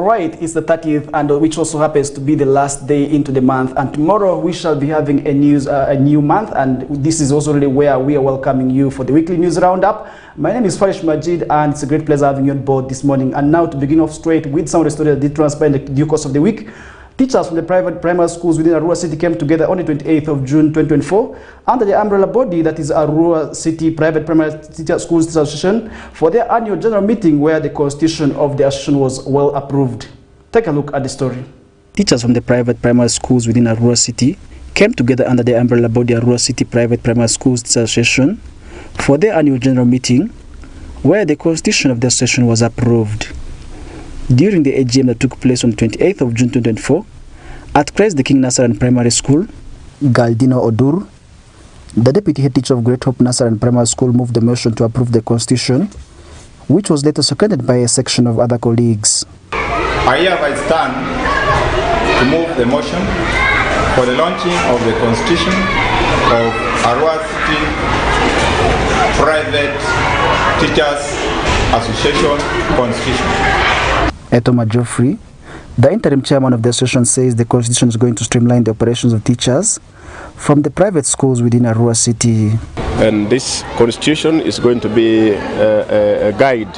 Alright, it's the 30th, and which also happens to be the last day into the month, and tomorrow we shall be having a new month, and this is also really where we are welcoming you for the weekly news roundup. My name is Farish Majid, and it's a great pleasure having you on board this morning. And now to begin off straight with some of the stories that did transpire in the due course of the week. Teachers from the private primary schools within Arua City came together on the 28th of June 2024 under the umbrella body that is Arua City Private Primary Schools Association for their annual general meeting, where the constitution of the association was well approved. Take a look at the story. Teachers from the private primary schools within Arua City came together under the umbrella body Arua City Private Primary Schools Association for their annual general meeting, where the constitution of the association was approved. During the AGM that took place on 28th of June 2024 at Christ the King Nursery Primary School, Galdino Odur, the deputy head teacher of Great Hope Nursery Primary School, moved the motion to approve the constitution, which was later seconded by a section of other colleagues. I hereby stand to move the motion for the launching of the constitution of Arua City Private Teachers Association Constitution. Etoma Geoffrey, the interim chairman of the association, says the constitution is going to streamline the operations of teachers from the private schools within Arua City. And this constitution is going to be a guide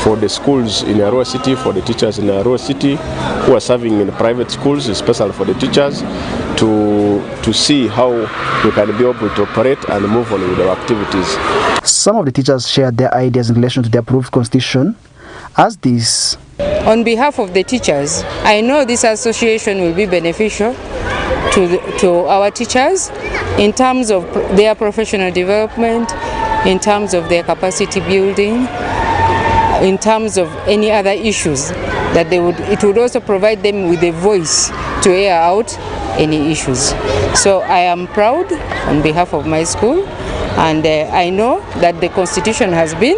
for the schools in Arua City, for the teachers in Arua City who are serving in private schools, especially for the teachers, to see how we can be able to operate and move on with our activities. Some of the teachers shared their ideas in relation to the approved constitution as this. On behalf of the teachers, I know this association will be beneficial to our teachers in terms of their professional development, in terms of their capacity building, in terms of any other issues that it would also provide them with a voice to air out any issues. So I am proud on behalf of my school, and I know that the constitution has been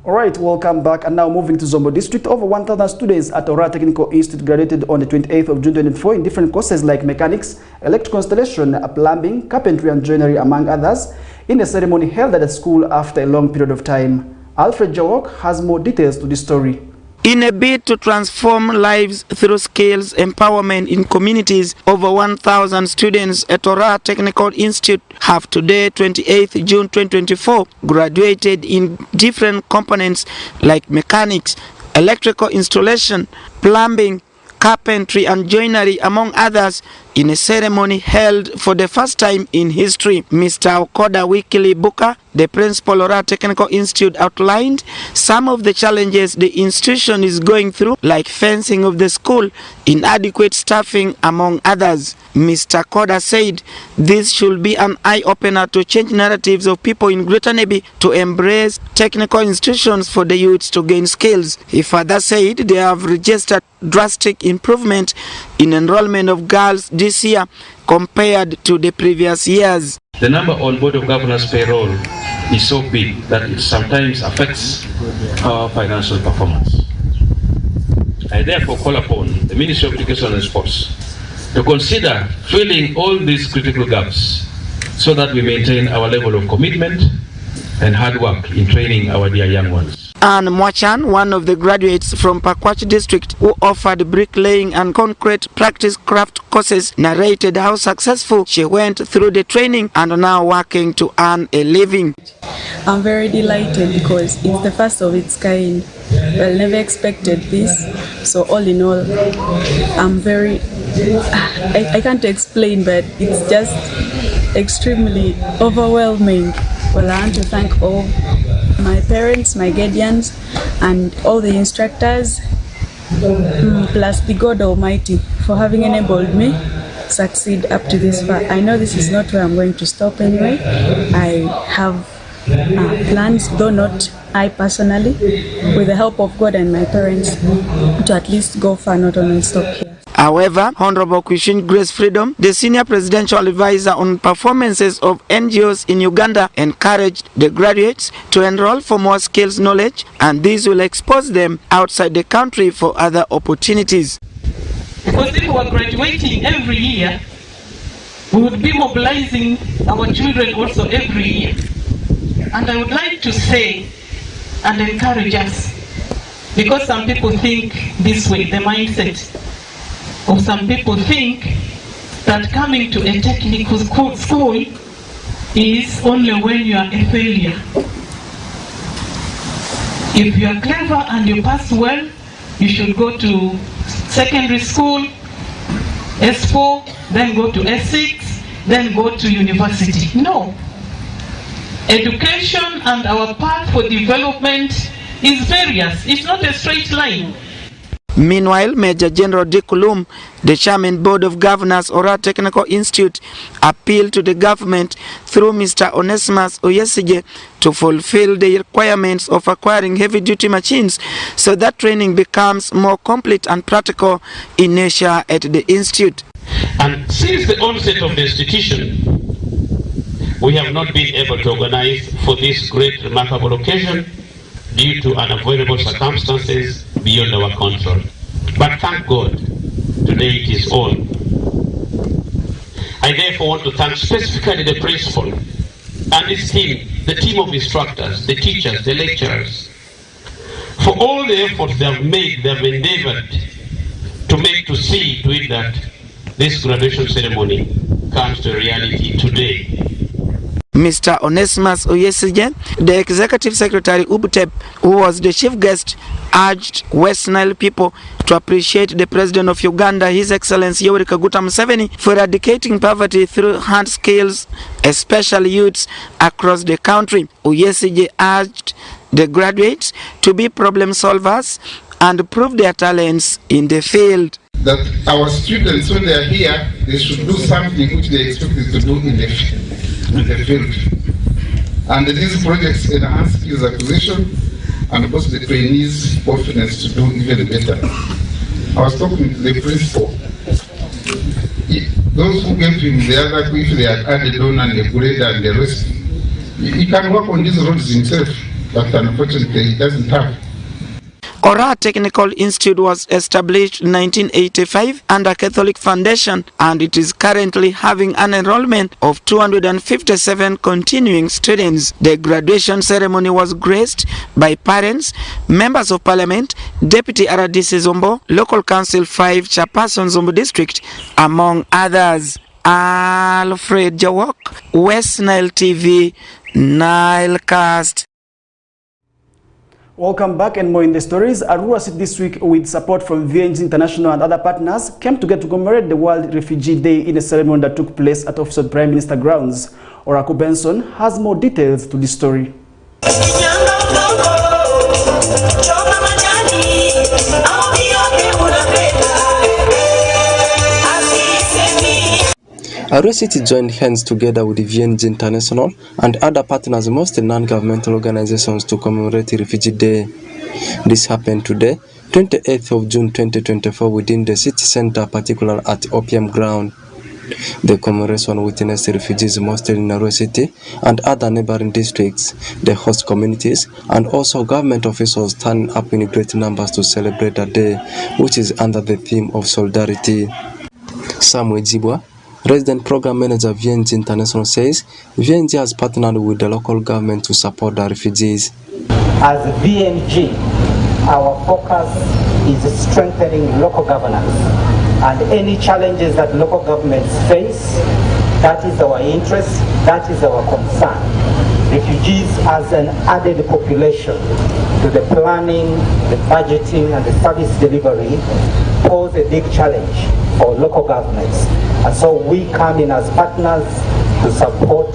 Alright, welcome back, and now moving to Zombo District. Over 1,000 students at Aurora Technical Institute graduated on the 28th of June 2024 in different courses like mechanics, electrical installation, plumbing, carpentry and joinery, among others, in a ceremony held at the school after a long period of time. Alfred Jawok has more details to this story. In a bid to transform lives through skills empowerment in communities, over 1,000 students at Aurora Technical Institute have today, 28th June 2024, graduated in different components like mechanics, electrical installation, plumbing, carpentry and joinery, among others, in a ceremony held for the first time in history. Mr. Okoda Wikili Buka, the principal of Aurora Technical Institute, outlined some of the challenges the institution is going through, like fencing of the school, inadequate staffing, among others. Mr. Koda said this should be an eye-opener to change narratives of people in Greater Nebi to embrace technical institutions for the youths to gain skills. He further said they have registered drastic improvement in enrollment of girls this year compared to the previous years. The number on Board of Governors payroll is so big that it sometimes affects our financial performance. I therefore call upon the Ministry of Education and Sports to consider filling all these critical gaps so that we maintain our level of commitment and hard work in training our dear young ones. Anne Mwachan, one of the graduates from Pakwach district who offered bricklaying and concrete practice craft courses, narrated how successful she went through the training and now working to earn a living. I'm very delighted because it's the first of its kind. Well, never expected this. So all in all, I'm very, I can't explain, but it's just extremely overwhelming. Well, I want to thank all my parents, my guardians, and all the instructors, plus the God Almighty for having enabled me succeed up to this far. I know this is not where I'm going to stop anyway. I have plans, though not I personally, with the help of God and my parents, to at least go far, not only stop here. However, Honorable Christine Grace Freedom, the Senior Presidential Advisor on Performances of NGOs in Uganda, encouraged the graduates to enroll for more skills knowledge, and these will expose them outside the country for other opportunities. Because if we were graduating every year, we would be mobilizing our children also every year. And I would like to say and encourage us, because some people think this way, the mindset of some people think that coming to a technical school is only when you are a failure. If you are clever and you pass well, you should go to secondary school, S4, then go to S6, then go to university. No. Education and our path for development is various. It's not a straight line. Meanwhile, Major General Dikulum, the Chairman Board of Governors, Ora Technical Institute, appealed to the government through Mr. Onesimus Oyesige to fulfill the requirements of acquiring heavy-duty machines so that training becomes more complete and practical in nature at the Institute. And since the onset of the institution, we have not been able to organize for this great remarkable occasion due to unavoidable circumstances beyond our control. But thank God, today it is on. I therefore want to thank specifically the principal and his team, the team of instructors, the teachers, the lecturers, for all the efforts they have made, they have endeavored to see to it that this graduation ceremony comes to reality today. Mr. Onesimus Oyesige, the Executive Secretary UBTEP, who was the chief guest, urged West Nile people to appreciate the President of Uganda, His Excellency Yoweri Kaguta Museveni, for eradicating poverty through hand skills, especially youths across the country. Oyesige urged the graduates to be problem solvers and prove their talents in the field. That our students, when they are here, they should do something which they expected to do in the field. And these projects enhance skills acquisition and boost the trainees' confidence to do even better. I was talking to the principal. Those who gave him the other, if they had added on and the grade and the rest, he can work on these roads himself, but unfortunately he doesn't have. Ora Technical Institute was established in 1985 under Catholic Foundation, and it is currently having an enrollment of 257 continuing students. The graduation ceremony was graced by parents, members of parliament, Deputy RDC Zombo, Local Council 5 Chairperson Zombo District, among others. Alfred Jawok, West Nile TV, Nilecast. Welcome back, and more in the stories. Arua City this week, with support from VNG International and other partners, came together to commemorate the World Refugee Day in a ceremony that took place at Office of the Prime Minister grounds. Oraku Benson has more details to this story. Arua City joined hands together with the VNG International and other partners, mostly non-governmental organizations, to commemorate Refugee Day. This happened today, 28th of June 2024, within the city center, particularly at Opium Ground. The commemoration witnessed refugees mostly in Arua City and other neighboring districts, the host communities, and also government officials turning up in great numbers to celebrate the day, which is under the theme of solidarity. Samuel Jibwa, Resident Program Manager VNG International, says VNG has partnered with the local government to support the refugees. As VNG, our focus is strengthening local governance, and any challenges that local governments face, that is our interest, that is our concern. Refugees as an added population to the planning, the budgeting, and the service delivery pose a big challenge for local governments. And so we come in as partners to support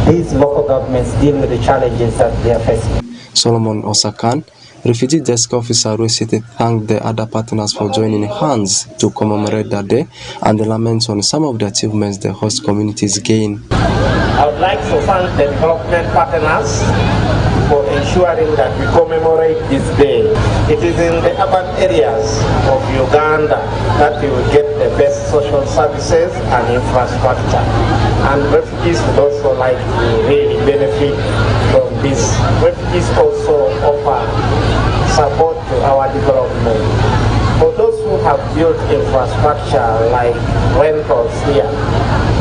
these local governments dealing with the challenges that they are facing. Solomon Osakan, Refugee Desk Officer Arua City thanked the other partners for joining hands to commemorate that day and laments on some of the achievements the host communities gain. I would like to thank the development partners for ensuring that we commemorate this day. It is in the urban areas of Uganda that we will get the best social services and infrastructure. And refugees would also like to really benefit from this. Refugees also offer support to our development. For those who have built infrastructure like rentals here,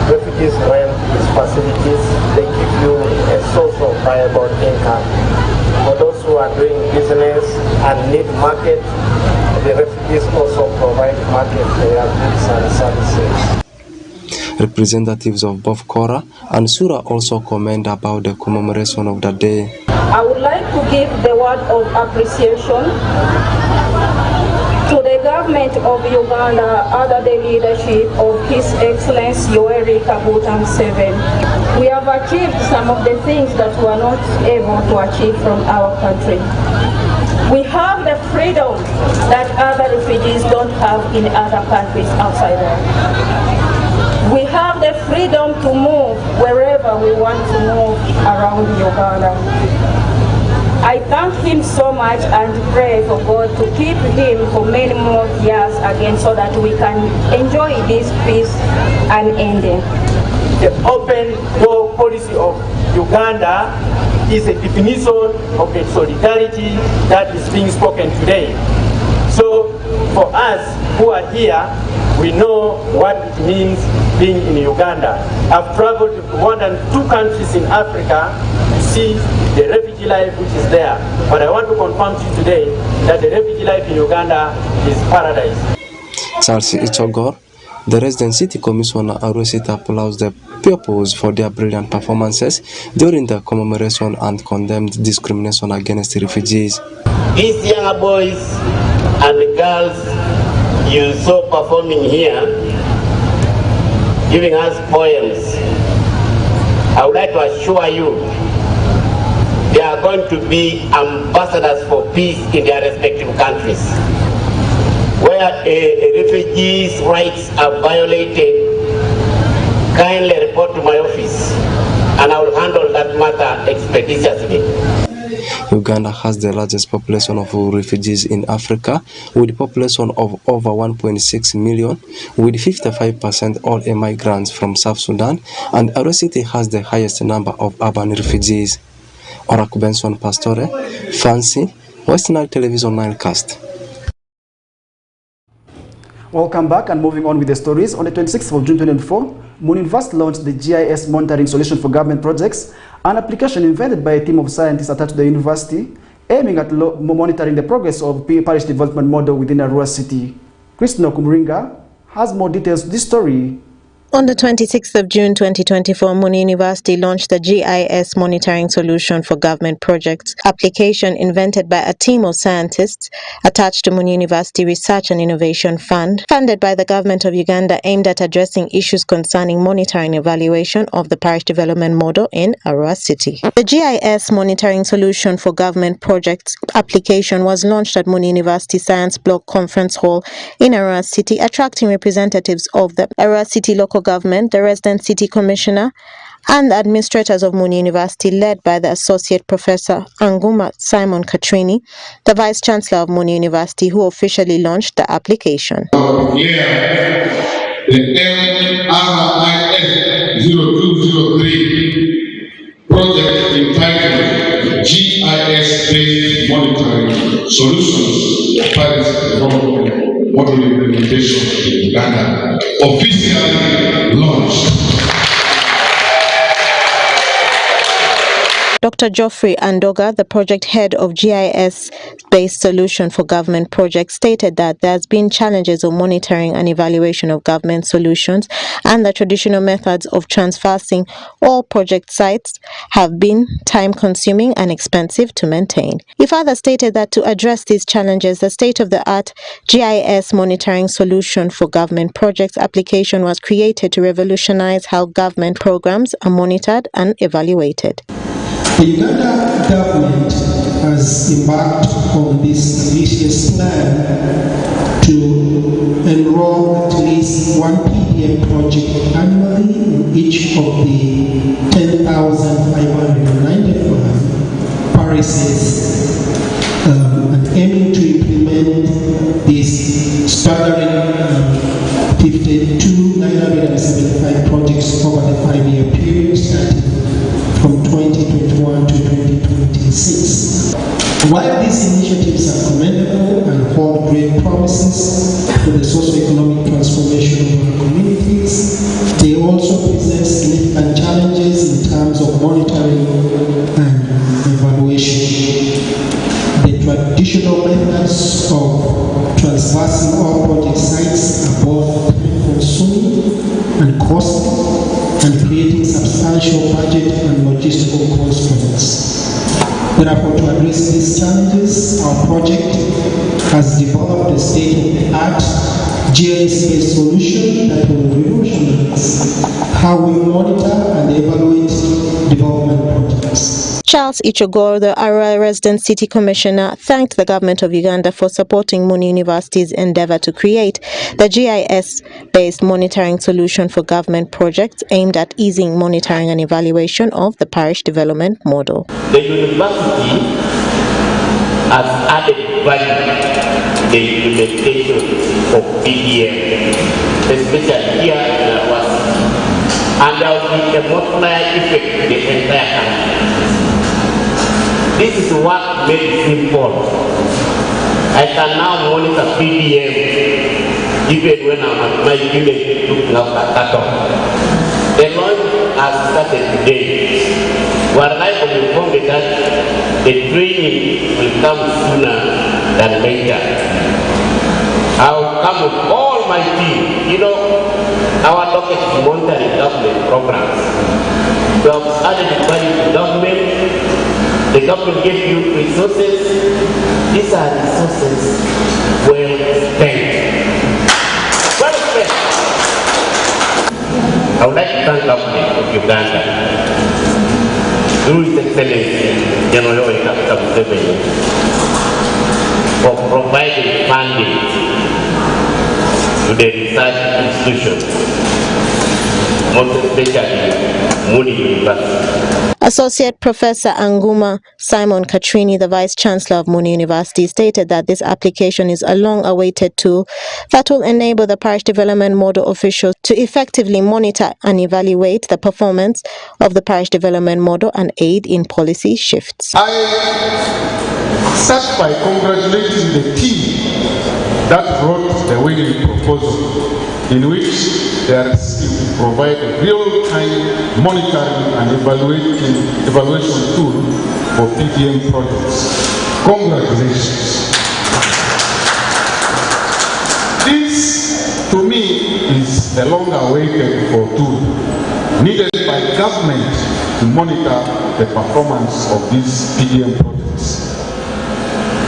refugees rent these facilities, they give you a source of viable income. For those who are doing business and need market, the refugees also provide market for their goods and services. Representatives of both Kora and Sura also comment about the commemoration of the day. I would like to give the word of appreciation to the government of Uganda under the leadership of His Excellency Yoweri Kaguta Museveni. We have achieved some of the things that we are not able to achieve from our country. We have the freedom that other refugees don't have in other countries outside there. We have the freedom to move wherever we want to move around Uganda. I thank him so much and pray for God to keep him for many more years again so that we can enjoy this peace unending. The open door policy of Uganda is a definition of the solidarity that is being spoken today. So for us who are here, we know what it means being in Uganda. I've traveled to more than 2 countries in Africa to see the refugee life which is there. But I want to confirm to you today that the refugee life in Uganda is paradise. Charles Ichogor, the resident city commissioner Arua City applauds the pupils for their brilliant performances during the commemoration and condemned discrimination against refugees. These young boys and girls you saw performing here, giving us poems, I would like to assure you they are going to be ambassadors for peace in their respective countries. Where a refugee's rights are violated, kindly report to my office and I will handle that matter expeditiously. Uganda has the largest population of refugees in Africa, with a population of over 1.6 million, with 55% all immigrants from South Sudan, and Arua City has the highest number of urban refugees. Oraku Benson Pastore, Fancy, West Nile Television Nilecast. Welcome back and moving on with the stories. On the 26th of June 2024, Moon University launched the GIS Monitoring Solution for Government Projects, an application invented by a team of scientists attached to the university, aiming at monitoring the progress of parish development model within Arua City. Christina Kumuringa has more details to this story. On the 26th of June 2024, Moon University launched the GIS Monitoring Solution for Government Projects application invented by a team of scientists attached to Moon University Research and Innovation Fund, funded by the Government of Uganda, aimed at addressing issues concerning monitoring and evaluation of the parish development model in Arua City. The GIS Monitoring Solution for Government Projects application was launched at Moon University Science Block Conference Hall in Arua City, attracting representatives of the Arua City local government, the resident city commissioner, and the administrators of Moon University, led by the Associate Professor Anguma Simon Katrini, the Vice Chancellor of Moon University, who officially launched the application. The NILE 0203 project entitled GIS-based monitoring solutions for parish development model implementation in Uganda officially launched. Dr. Geoffrey Andoga, the project head of GIS-based solution for government projects, stated that there has been challenges of monitoring and evaluation of government solutions, and the traditional methods of transversing all project sites have been time-consuming and expensive to maintain. He further stated that to address these challenges, the state-of-the-art GIS monitoring solution for government projects application was created to revolutionize how government programs are monitored and evaluated. The Uganda government has embarked on this ambitious plan to enroll at least one PDM project annually in each of the 10,595 parishes, and aiming to implement this staggering 52,975 projects over the 5-year period starting from 2021 to 2026. While these initiatives are commendable and hold great promises for the socio-economic transformation of our communities, they also present significant challenges in terms of monitoring and evaluation. The traditional methods of transversing all project sites are both time-consuming and costly, and creating substantial budget and logistical constraints. Therefore, to address these challenges, our project has developed a state-of-the-art GIS-based solution that will revolutionize how we monitor and evaluate development projects. Charles Ichogoro, the Arua resident city commissioner, thanked the government of Uganda for supporting Muni University's endeavor to create the GIS-based monitoring solution for government projects aimed at easing monitoring and evaluation of the parish development model. The university has added value to the implementation of PDM, especially here in Arua City, and there will be a multiplier effect to the entire country. This is what made it simple. I can now monitor PDM even when I'm at my village looking after cattle. The launch has started today. We are like to inform that the training will come sooner than later. I will come with all my team. You know, our docket is monitoring government programs. We have added value to government. The government gives you resources. These are resources well spent. Well spent. I would like to thank the government of Uganda, through His Excellency General Museveni, for providing funding to the research institutions, most especially Muni University. Associate Professor Anguma Simon Katrini, the Vice Chancellor of Muni University, stated that this application is a long-awaited tool that will enable the parish development model officials to effectively monitor and evaluate the performance of the parish development model and aid in policy shifts. I start by congratulating the team that wrote the winning proposal, in which they are seeking to provide a real-time monitoring and evaluation tool for PDM projects. Congratulations. This, to me, is a long-awaited tool needed by government to monitor the performance of these PDM projects.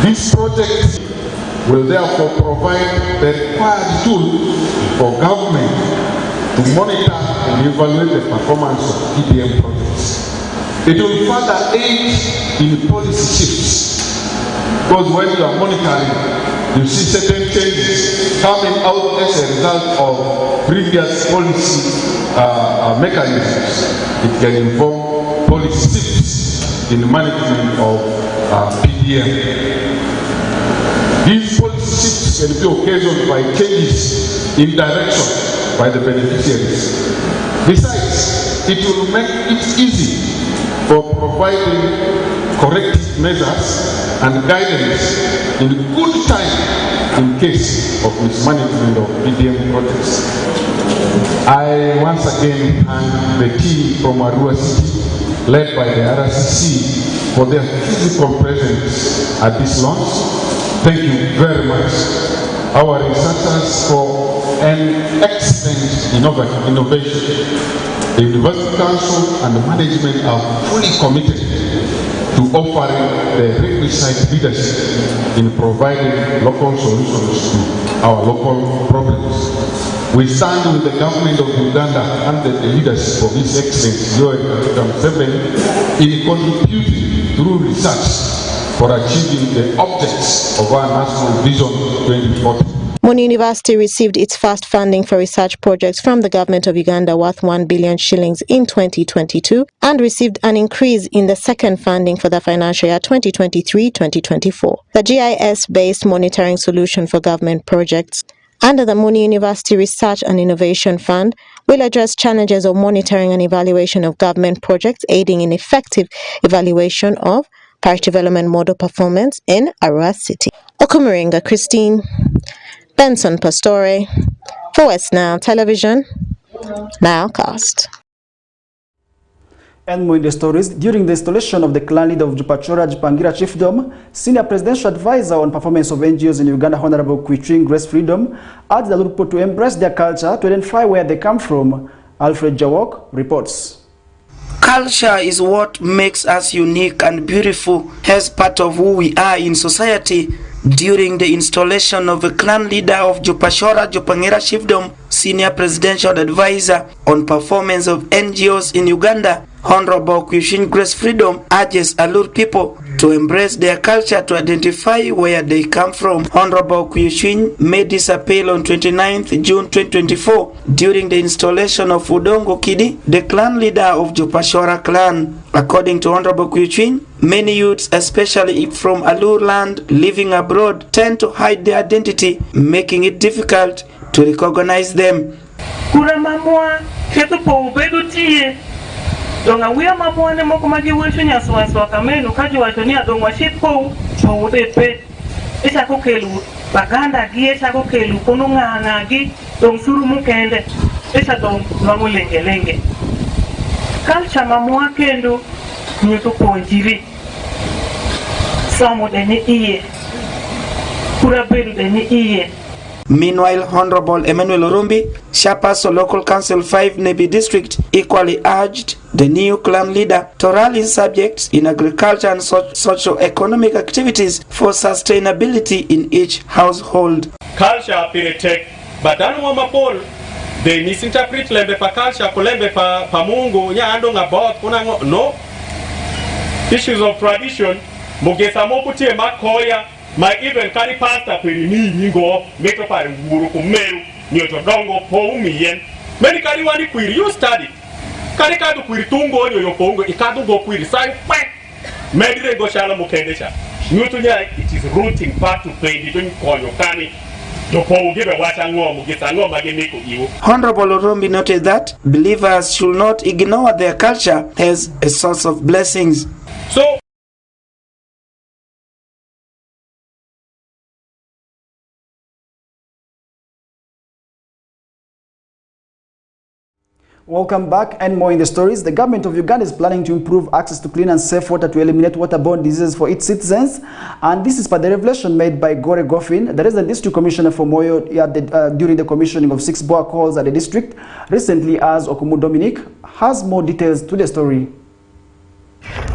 This project will therefore provide the required tool for government to monitor and evaluate the performance of PDM projects. It will further aid in policy shifts, because when you are monitoring, you see certain changes coming out as a result of previous policy mechanisms. It can inform policy shifts in the management of PDM. These policy shifts can be occasioned by changes in direction by the beneficiaries. Besides, it will make it easy for providing corrective measures and guidance in good time in case of mismanagement of PDM projects. I once again thank the team from Arua City, led by the RCC, for their physical presence at this launch. Thank you very much. Our researchers for an excellent innovation. The University Council and the management are fully committed to offering the requisite leadership in providing local solutions to our local problems. We stand with the government of Uganda under the leadership of His Excellency Museveni in contributing through research for achieving the objects of our National Vision 2040. Muni University received its first funding for research projects from the government of Uganda worth 1 billion shillings in 2022 and received an increase in the second funding for the financial year 2023-2024. The GIS-based monitoring solution for government projects under the Muni University Research and Innovation Fund will address challenges of monitoring and evaluation of government projects, aiding in effective evaluation of parish development model performance in Arua City. Okumuringa Christine, Benson Pastore, for West Nile Television, Nilecast. And more in the stories, during the installation of the clan leader of Jupachora Jipangira Chiefdom, Senior Presidential Advisor on Performance of NGOs in Uganda, Honorable Kwitring Grace Freedom, urged the people to embrace their culture to identify where they come from. Alfred Jawok reports. Culture is what makes us unique and beautiful as part of who we are in society. During the installation of the clan leader of Jupachora Jipangira Chiefdom, Senior Presidential Advisor on Performance of NGOs in Uganda, Honorable Kwitring Grace Freedom urges Alur people to embrace their culture to identify where they come from. Honorable Kwitring made this appeal on 29th June 2024 during the installation of Udongo Kidi, the clan leader of Jupachora clan. According to Honorable Kwitring, many youths, especially from Alur land living abroad, tend to hide their identity, making it difficult to recognize them. Donga wia mabwane moko magiwesho nyaswanswa kamenu kaji watonia dongwa shitpo chowutepe isha kokelu baganda gi isha kokelu kununganga gi dong suru mukende isha dong mamulengelenge kalcha mamwa kendo nyuto ponjiri samo deni iye kuraberu deni iye. Meanwhile, Honorable Emmanuel Orumbi, chairperson of Local Council 5 Nebi District, equally urged the new clan leader to rally subjects in agriculture and socio-economic activities for sustainability in each household. Culture piretek, badanu wa mapol, they misinterpret lembe pa culture, kulembe pa mungu, nya ando nga bot, kuna no. Issues of tradition, mugesa mokutie makoya, my even carry pastor peri ni go meto pare nguru kumeru nyoto dongo poumi yen many carry wani kwiri you study carry kadu kwiri tungo nyo pongo ikadu go kwiri sai pe medire go shala mukendesha nyoto nya it is rooting back to play don't konyo kani to pogo give wacha ngomu gisa ngoma gemeko iwo. Honorable Orombi noted that believers should not ignore their culture as a source of blessings. So welcome back, and more in the stories. The government of Uganda is planning to improve access to clean and safe water to eliminate waterborne diseases for its citizens. And this is per the revelation made by Gore Goffin, the resident district commissioner for Moyo during the commissioning of 6 boreholes at the district recently, as Okumu Dominic has more details to the story.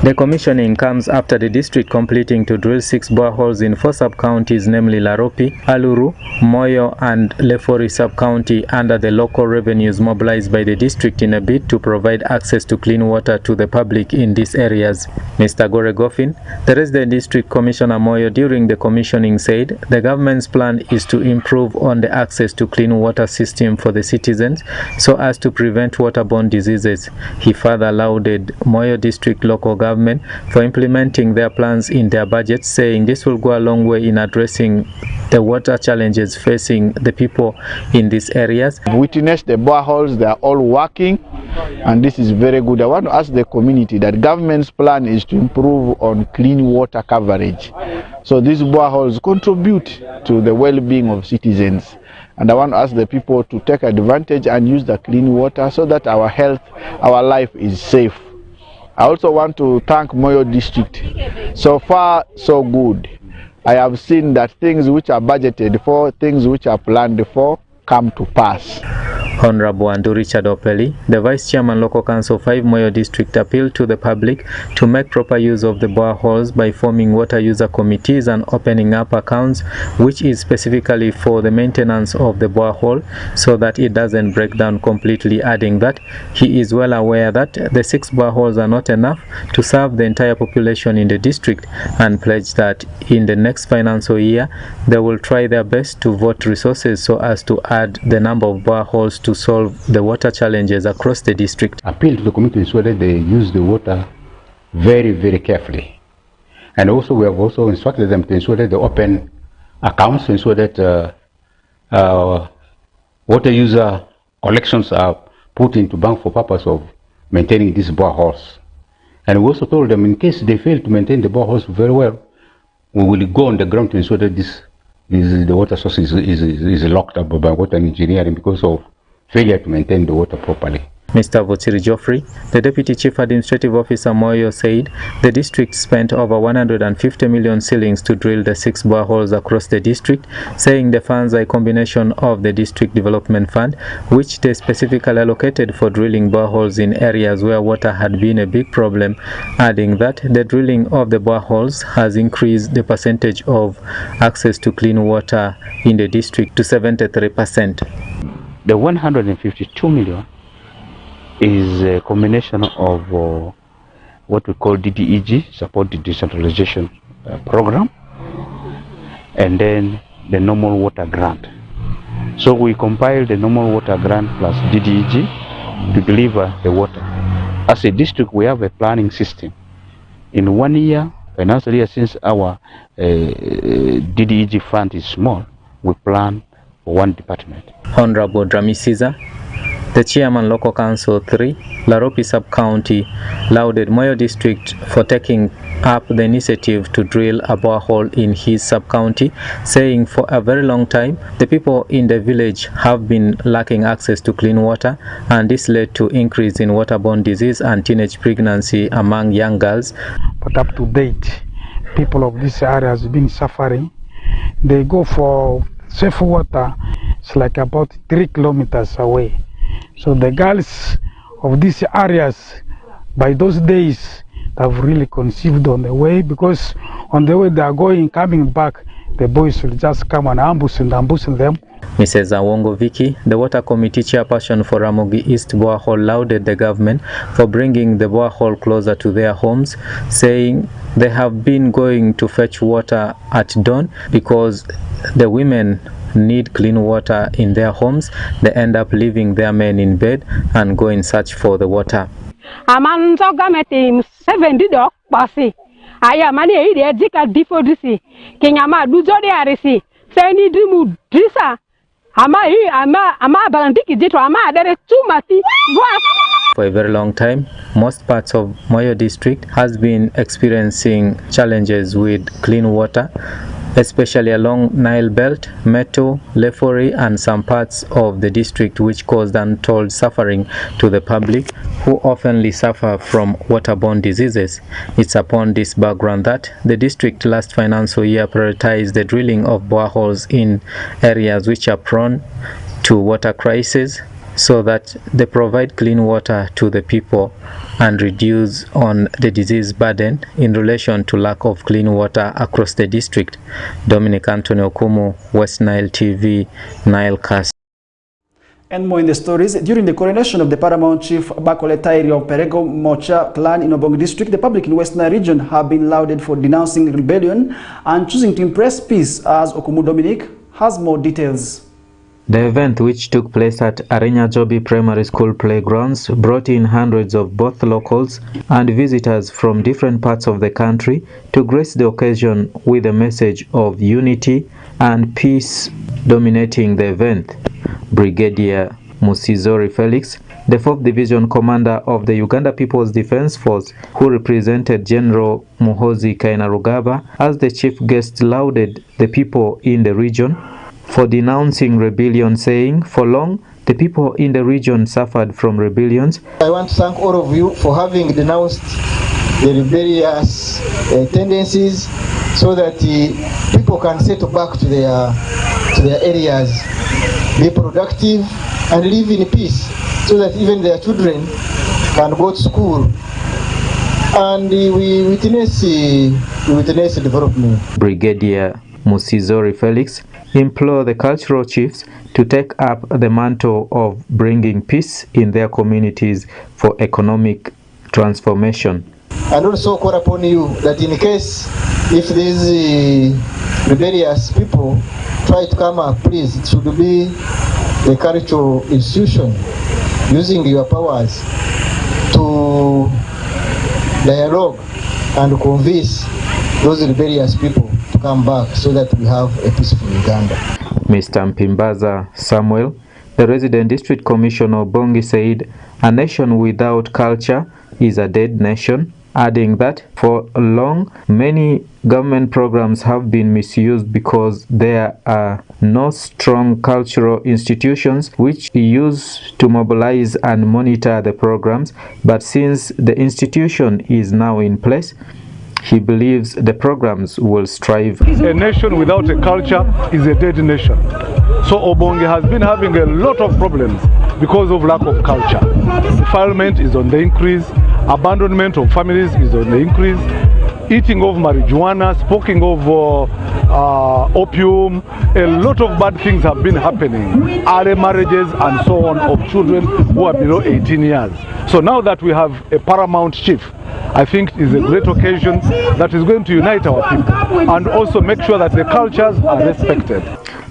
The commissioning comes after the district completing to drill 6 boreholes in 4 sub-counties, namely Laropi, Aluru, Moyo and Lefori sub-county, under the local revenues mobilized by the district in a bid to provide access to clean water to the public in these areas. Mr. Gore Goffin, the resident district commissioner Moyo, during the commissioning said the government's plan is to improve on the access to clean water system for the citizens so as to prevent waterborne diseases. He further lauded Moyo district local government for implementing their plans in their budget, saying this will go a long way in addressing the water challenges facing the people in these areas. Witness the boreholes, they are all working, and this is very good. I want to ask the community that government's plan is to improve on clean water coverage. So these boreholes contribute to the well-being of citizens. And I want to ask the people to take advantage and use the clean water so that our health, our life is safe. I also want to thank Moyo District. So far, so good. I have seen that things which are budgeted for, things which are planned for, come to pass. Honorable Andrew Richard Opeli, the Vice Chairman Local Council 5 Moyo District, appealed to the public to make proper use of the boreholes by forming water user committees and opening up accounts which is specifically for the maintenance of the borehole so that it doesn't break down completely, adding that he is well aware that the 6 boreholes are not enough to serve the entire population in the district, and pledged that in the next financial year they will try their best to vote resources so as to add the number of boreholes to solve the water challenges across the district. Appeal to the community so that they use the water very, very carefully. And also we have also instructed them to ensure that they open accounts to ensure that water user collections are put into bank for purpose of maintaining these boreholes. And we also told them in case they fail to maintain the boreholes very well, we will go on the ground to ensure that the water source is locked up by water engineering because of failure to maintain the water properly. Mr. Vutsiri Geoffrey, the Deputy Chief Administrative Officer Moyo, said the district spent over 150 million shillings to drill the 6 boreholes across the district, saying the funds are a combination of the District Development Fund, which they specifically allocated for drilling boreholes in areas where water had been a big problem, adding that the drilling of the boreholes has increased the percentage of access to clean water in the district to 73%. The 152 million is a combination of what we call DDEG, Support the Decentralization Program, and then the normal water grant. So we compiled the normal water grant plus DDEG to deliver the water. As a district, we have a planning system. In 1 year, financial year, since our DDEG fund is small, we plan for 1 department. Honorable Drami Caesar, the Chairman Local Council 3, Laropi Sub-County, lauded Moyo District for taking up the initiative to drill a borehole in his sub-county, saying for a very long time the people in the village have been lacking access to clean water, and this led to increase in waterborne disease and teenage pregnancy among young girls. But up to date, people of this area has been suffering. They go for safe water, it's like about 3 kilometers away. So the girls of these areas, by those days, have really conceived on the way, because on the way they are going, coming back, the boys will just come and ambush them. Mrs. Awongo Vicky, the Water Committee Chairperson for Ramogi East Borehole, lauded the government for bringing the borehole closer to their homes, saying they have been going to fetch water at dawn because the women need clean water in their homes. They end up leaving their men in bed and go in search for the water. For a very long time, most parts of Moyo district has been experiencing challenges with clean water, especially along Nile Belt, Meto, Lefori, and some parts of the district, which caused untold suffering to the public, who often suffer from waterborne diseases. It's upon this background that the district last financial year prioritized the drilling of boreholes in areas which are prone to water crisis, so that they provide clean water to the people and reduce on the disease burden in relation to lack of clean water across the district. Dominic Anthony Okumu, West Nile TV, Nilecast. And more in the stories. During the coronation of the Paramount Chief Bakole Tairi of Perego Mocha clan in Obongo district, the public in West Nile region have been lauded for denouncing rebellion and choosing to impress peace, as Okumu Dominic has more details. The event, which took place at Arenya Jobi Primary School playgrounds, brought in hundreds of both locals and visitors from different parts of the country to grace the occasion with a message of unity and peace dominating the event. Brigadier Musizori Felix, the 4th Division Commander of the Uganda People's Defense Force, who represented General Muhoozi Kainerugaba as the chief guest, lauded the people in the region for denouncing rebellion, saying, for long, the people in the region suffered from rebellions. I want to thank all of you for having denounced the rebellious tendencies, so that people can settle back to their areas, be productive, and live in peace, so that even their children can go to school. And we witness development. Brigadier Musizori Felix implored the cultural chiefs to take up the mantle of bringing peace in their communities for economic transformation. And also call upon you that in case if these rebellious people try to come up, please, it should be the cultural institution using your powers to dialogue and convince those rebellious people to come back so that we have a peaceful Uganda. Mr. Mpimbaza Samuel, the resident district commissioner of Bongi, said a nation without culture is a dead nation, adding that for long many government programs have been misused because there are no strong cultural institutions which use to mobilize and monitor the programs. But since the institution is now in place, he believes the programs will strive. A nation without a culture is a dead nation. So Obongi has been having a lot of problems because of lack of culture. Defilement is on the increase, abandonment of families is on the increase, eating of marijuana, smoking of opium, a lot of bad things have been happening, early marriages and so on of children who are below 18 years. So now that we have a paramount chief, I think is a great occasion that is going to unite our people and also make sure that the cultures are respected.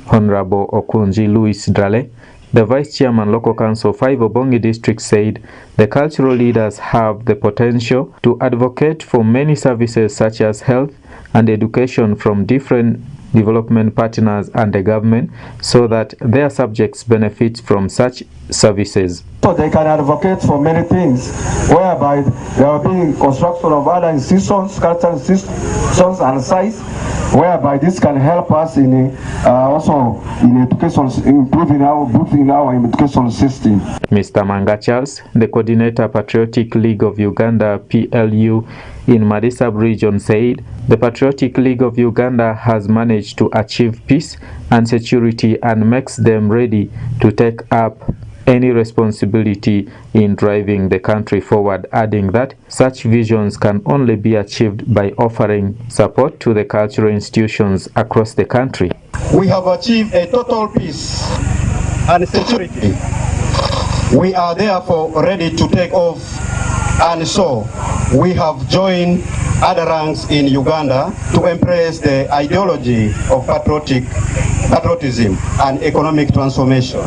Honorable Okunji Louis Drale, the Vice Chairman Local Council 5 Obongi District, said the cultural leaders have the potential to advocate for many services such as health and education from different development partners and the government so that their subjects benefit from such services. So they can advocate for many things, whereby there will be construction of other institutions, cultural institutions and sites, whereby this can help us in also in education, improving our education system. Mr. Manga Charles, the coordinator Patriotic League of Uganda (PLU) in Madisab region, said the Patriotic League of Uganda has managed to achieve peace and security and makes them ready to take up any responsibility in driving the country forward, adding that such visions can only be achieved by offering support to the cultural institutions across the country. We have achieved a total peace and security. We are therefore ready to take off, and so we have joined other ranks in Uganda to embrace the ideology of patriotism and economic transformation.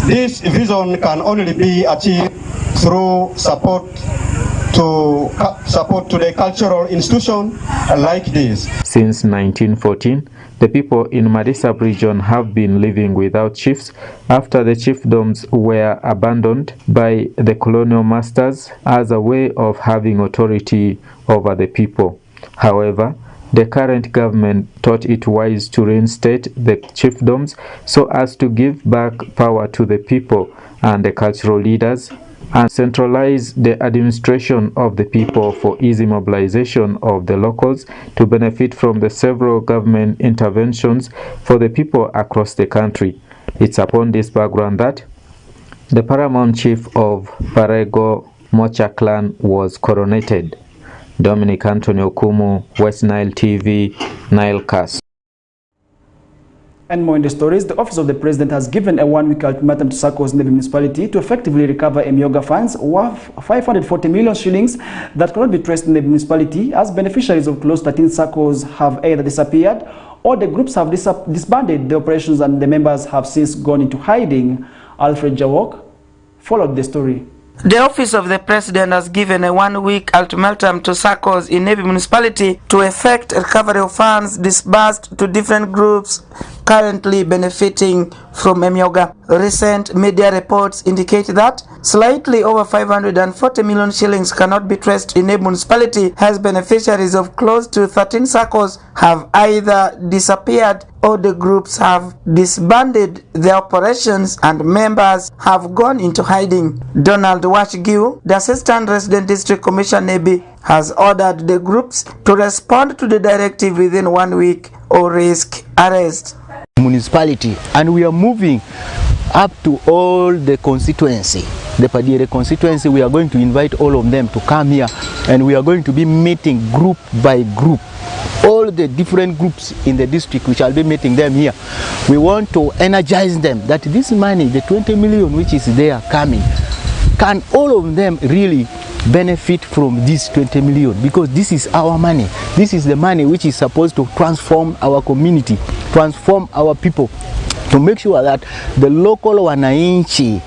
This vision can only be achieved through support to the cultural institution like this. Since 1914, the people in Madisab region have been living without chiefs after the chiefdoms were abandoned by the colonial masters as a way of having authority over the people. However, the current government thought it wise to reinstate the chiefdoms so as to give back power to the people and the cultural leaders and centralize the administration of the people for easy mobilization of the locals to benefit from the several government interventions for the people across the country. It's upon this background that the paramount chief of Parego Mocha clan was coronated. Dominic Anthony Okumu, West Nile TV, Nilecast. And more in the stories, the Office of the President has given a one-week ultimatum to SACCOs in the municipality to effectively recover Emyoga funds worth 540 million shillings that cannot be traced in the municipality, as beneficiaries of close 13 SACCOs have either disappeared or the groups have disbanded the operations and the members have since gone into hiding. Alfred Jawok followed the story. The Office of the President has given a one-week ultimatum to SACCOs in Nebi municipality to effect recovery of funds disbursed to different groups currently benefiting from Emyoga. Recent media reports indicate that slightly over 540 million shillings cannot be traced in Nebi municipality, as beneficiaries of close to 13 SACCOs have either disappeared or the groups have disbanded their operations and members have gone into hiding. Donald Washgiu, the Assistant Resident District Commissioner Nebi, has ordered the groups to respond to the directive within 1 week or risk arrest. municipality, and we are moving up to all the constituency, the Padiere constituency. We are going to invite all of them to come here, and we are going to be meeting group by group. All the different groups in the district, we shall be meeting them here. We want to energize them that this money, the 20 million which is there coming, can all of them really benefit from this 20 million, because this is our money. This is the money which is supposed to transform our community, transform our people, to make sure that the local wananchi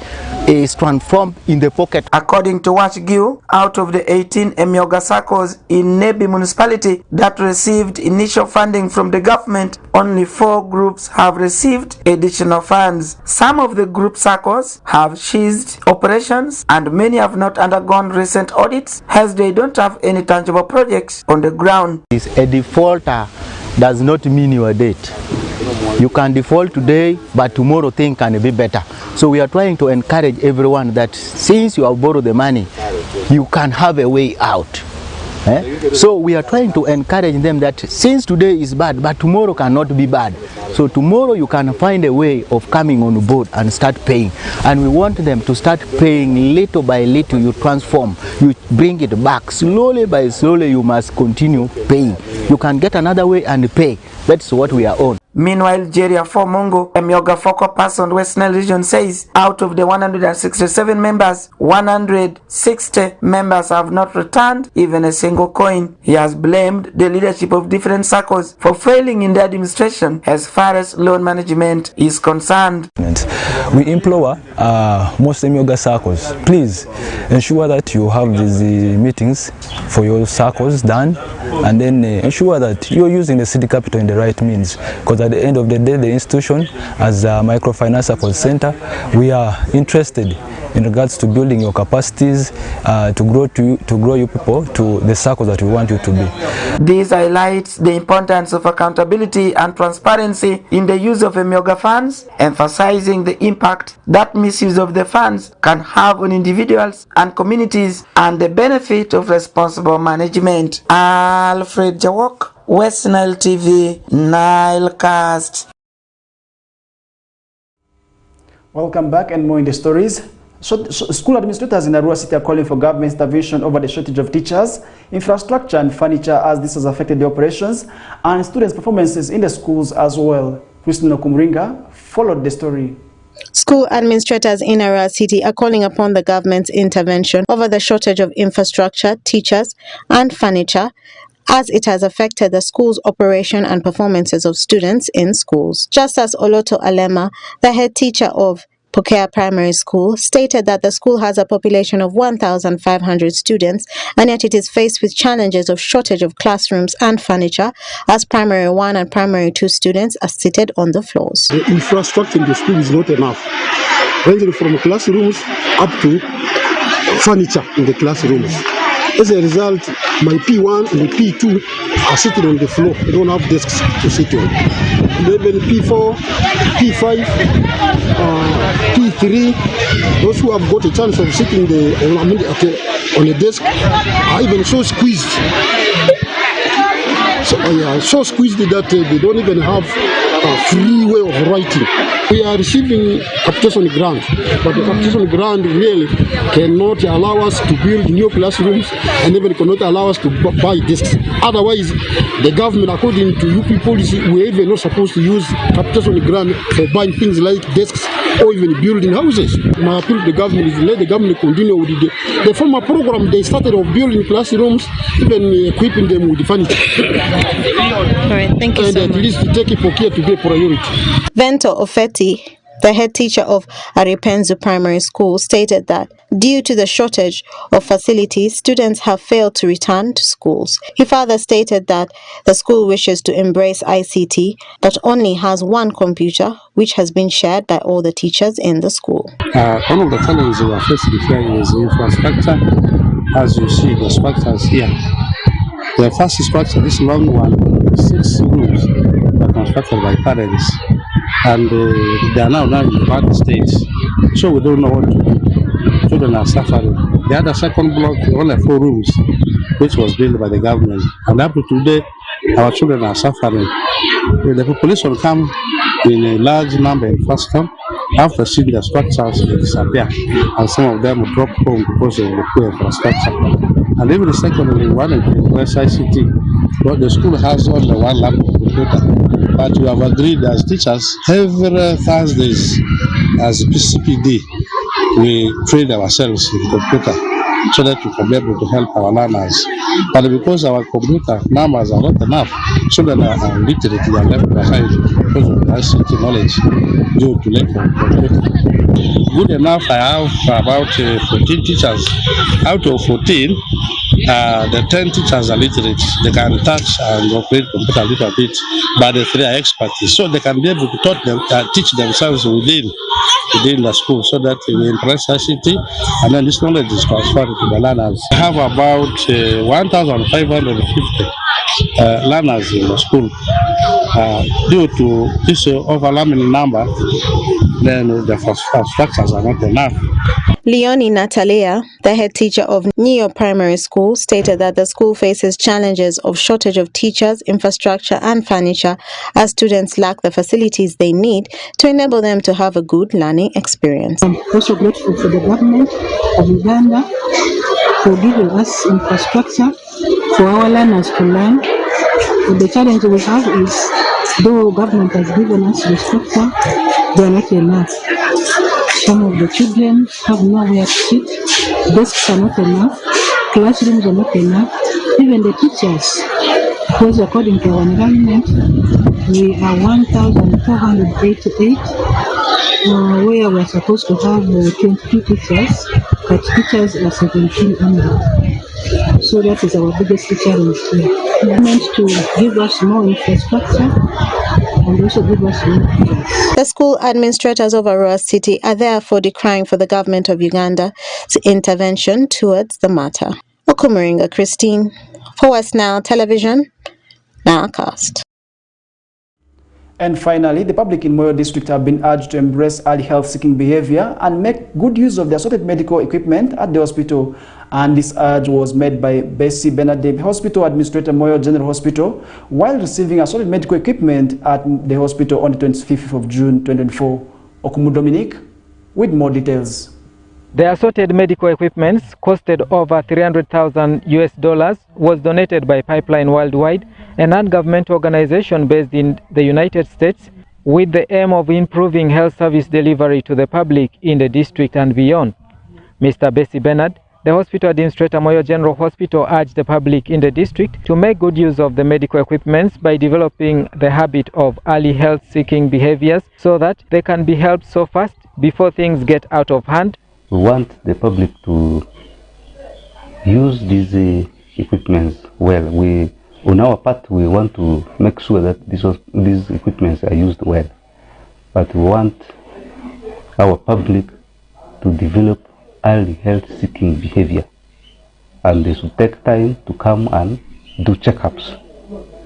is transformed in the pocket. According to Wachgiu, out of the 18 Emyoga SACCOs in Nebi municipality that received initial funding from the government, only 4 groups have received additional funds. Some of the group SACCOs have ceased operations, and many have not undergone recent audits, as they don't have any tangible projects on the ground. A defaulter does not mean you are dead. You can default today, but tomorrow things can be better. So we are trying to encourage everyone that since you have borrowed the money, you can have a way out. So we are trying to encourage them that since today is bad, but tomorrow cannot be bad. So tomorrow you can find a way of coming on board and start paying. And we want them to start paying little by little. You transform, you bring it back. Slowly by slowly you must continue paying. You can get another way and pay. That's what we are on. Meanwhile, Jeria Fomongo, a Emyoga focal person West Nile region, says out of the 167 members, 160 members have not returned even a single coin. He has blamed the leadership of different SACCOs for failing in the administration as far as loan management is concerned. We implore most Emyoga SACCOs, please ensure that you have these meetings for your SACCOs done, and then ensure that you're using the city capital in the right means, because at the end of the day, the institution as a microfinance support center, we are interested in regards to building your capacities to grow you people to the circle that we want you to be. This highlights the importance of accountability and transparency in the use of Emyoga funds, emphasizing the impact that misuse of the funds can have on individuals and communities and the benefit of responsible management. Alfred Jawok, West Nile TV, Nilecast. Welcome back, and more in the stories. School administrators in Arua City are calling for government intervention over the shortage of teachers, infrastructure and furniture, as this has affected the operations and students' performances in the schools as well. Christina Kumringa followed the story. School administrators in Arua City are calling upon the government's intervention over the shortage of infrastructure, teachers and furniture, as it has affected the school's operation and performances of students in schools. Just as Oloto Alema, the head teacher of Pokea Primary School, stated that the school has a population of 1,500 students, and yet it is faced with challenges of shortage of classrooms and furniture, as Primary 1 and Primary 2 students are seated on the floors. The infrastructure in the school is not enough, ranging from classrooms up to furniture in the classrooms. As a result, my P1 and P2 are sitting on the floor. They don't have desks to sit on. Even P4, P5, P3, those who have got a chance of sitting on a desk are even so squeezed. So squeezed that they don't even have a free way of writing. We are receiving capitation grant, but the capitation grant really cannot allow us to build new classrooms, and even cannot allow us to buy desks. Otherwise, the government, according to UP policy, we are even not supposed to use capitation grant for buying things like desks or even building houses. My appeal to the government is let the government continue with the former program they started of building classrooms, even equipping them with the furniture. All right, thank you so much. At least take Pokea to be a priority. Vento Ofeti, the head teacher of Aripenzu Primary School, stated that due to the shortage of facilities, students have failed to return to schools. He further stated that the school wishes to embrace ICT, but only has one computer, which has been shared by all the teachers in the school. One of the challenges we are facing here is infrastructure. As you see, the structures here. The first structure, this long one, 6 rooms, were constructed by parents, and they are now in the bad states. So we don't know what to do. Children are suffering. The other second block, only 4 rooms, which was built by the government. And up to today, our children are suffering. When the population come in a large number in first camp. After seeing the structures disappear, and some of them will drop home because of the poor infrastructure. And even the secondary one in ICT, but the school has only one laptop computer. But we have agreed as teachers, every Thursdays as PCPD, we train ourselves in computer so that we can be able to help our learners. But because our computer numbers are not enough, children are literate, they are left behind because of the ICT knowledge due to lack of computer. Good enough, I have about 14 teachers. Out of 14, the 10 teachers are literate. They can touch and operate computer a little bit, but the 3 are experts. So they can be able to teach themselves within the school so that we impress ICT and then this knowledge is transferred to the learners. We have about 1,550 learners in the school. Due to this overwhelming number, then the infrastructures are not enough. Leonie Natalia, the head teacher of NILE Primary School, stated that the school faces challenges of shortage of teachers, infrastructure and furniture as students lack the facilities they need to enable them to have a good learning experience. I'm also grateful for the government of Uganda for giving us infrastructure for our learners to learn. But the challenge we have is, though government has given us the structure, they are not enough. Some of the children have nowhere to sit, desks are not enough, classrooms are not enough, even the teachers, because according to our environment, we are 1,488, where we are supposed to have 22 teachers, but teachers are 17 only. So that is our biggest challenge here. We are meant to give us more infrastructure and also give us more teachers. The school administrators of Arua City are therefore decrying for the government of Uganda's intervention towards the matter. Okumuringa Christine, for West Nile Television, Nowcast. And finally, the public in Moyo district have been urged to embrace early health-seeking behavior and make good use of the assorted medical equipment at the hospital. And this urge was made by Bessie Benadeb, Hospital Administrator, Moyo General Hospital, while receiving assorted medical equipment at the hospital on the 25th of June 2024. Okumu Dominic with more details. The assorted medical equipment, costed over $300,000, was donated by Pipeline Worldwide, a non-governmental organization based in the United States, with the aim of improving health service delivery to the public in the district and beyond. Mr. Bessie Bernard, the hospital administrator, Moyo General Hospital, urged the public in the district to make good use of the medical equipment by developing the habit of early health-seeking behaviors so that they can be helped so fast before things get out of hand. We want the public to use these equipments well. On our part, we want to make sure that these equipments are used well. But we want our public to develop early health-seeking behavior, and they should take time to come and do checkups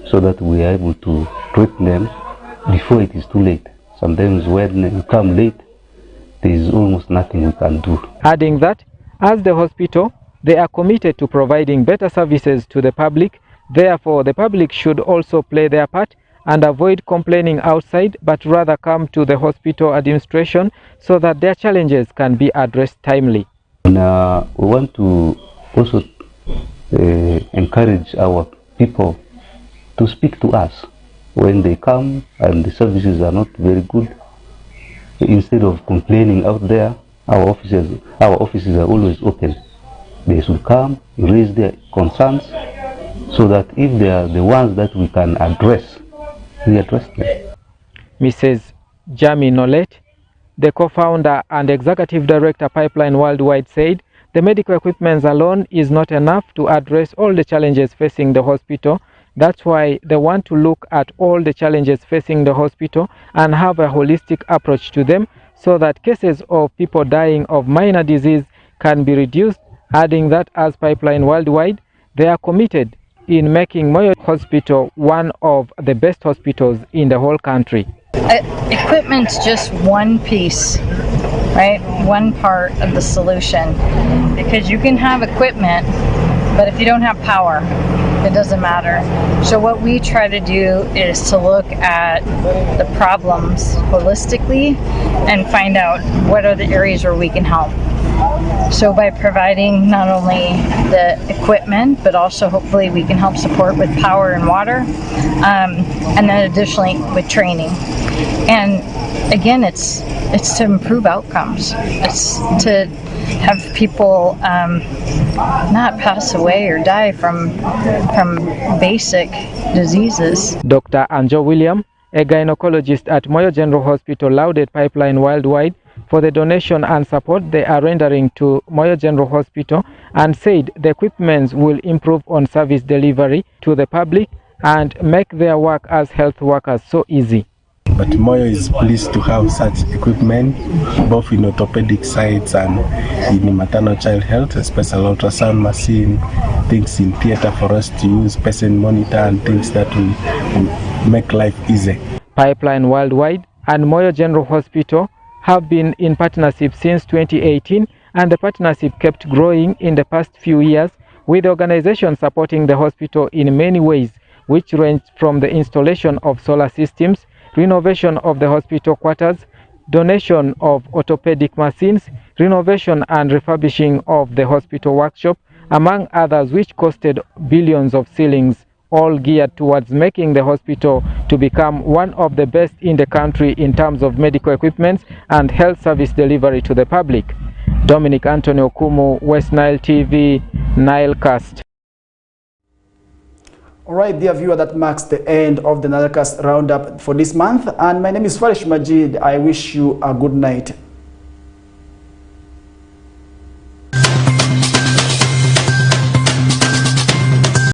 so that we are able to treat them before it is too late. Sometimes when you come late, there is almost nothing we can do. Adding that, as the hospital, they are committed to providing better services to the public. Therefore, the public should also play their part and avoid complaining outside, but rather come to the hospital administration so that their challenges can be addressed timely. And, we want to also encourage our people to speak to us when they come and the services are not very good. Instead of complaining out there, our offices are always open. They should come, raise their concerns, so that if they are the ones that we can address, we address them. Mrs. Jami Nolet, the co-founder and executive director Pipeline Worldwide, said the medical equipment alone is not enough to address all the challenges facing the hospital. That's why they want to look at all the challenges facing the hospital and have a holistic approach to them so that cases of people dying of minor disease can be reduced, adding that as Pipeline Worldwide, they are committed in making Moyo Hospital one of the best hospitals in the whole country. Equipment's just one piece, right? One part of the solution, because you can have equipment, but if you don't have power, it doesn't matter. So what we try to do is to look at the problems holistically and find out what are the areas where we can help. So by providing not only the equipment, but also hopefully we can help support with power and water, and then additionally with training. And again, it's to improve outcomes. It's to have people not pass away or die from basic diseases. Dr. Anjo William, a gynecologist at Moyo General Hospital, lauded Pipeline Worldwide for the donation and support they are rendering to Moyo General Hospital, and said the equipments will improve on service delivery to the public and make their work as health workers so easy. But Moyo is pleased to have such equipment, both in orthopedic sites and in maternal child health, a special ultrasound machine, things in theater for us to use, patient monitor, and things that will make life easy. Pipeline Worldwide and Moyo General Hospital have been in partnership since 2018, and the partnership kept growing in the past few years, with the organization supporting the hospital in many ways, which range from the installation of solar systems, renovation of the hospital quarters, donation of orthopedic machines, renovation and refurbishing of the hospital workshop, among others, which costed billions of shillings, all geared towards making the hospital to become one of the best in the country in terms of medical equipment and health service delivery to the public. Dominic Anthony Okumu, West Nile TV, Nilecast. All right, dear viewer, that marks the end of the Nilecast Roundup for this month. And my name is Farish Majid. I wish you a good night.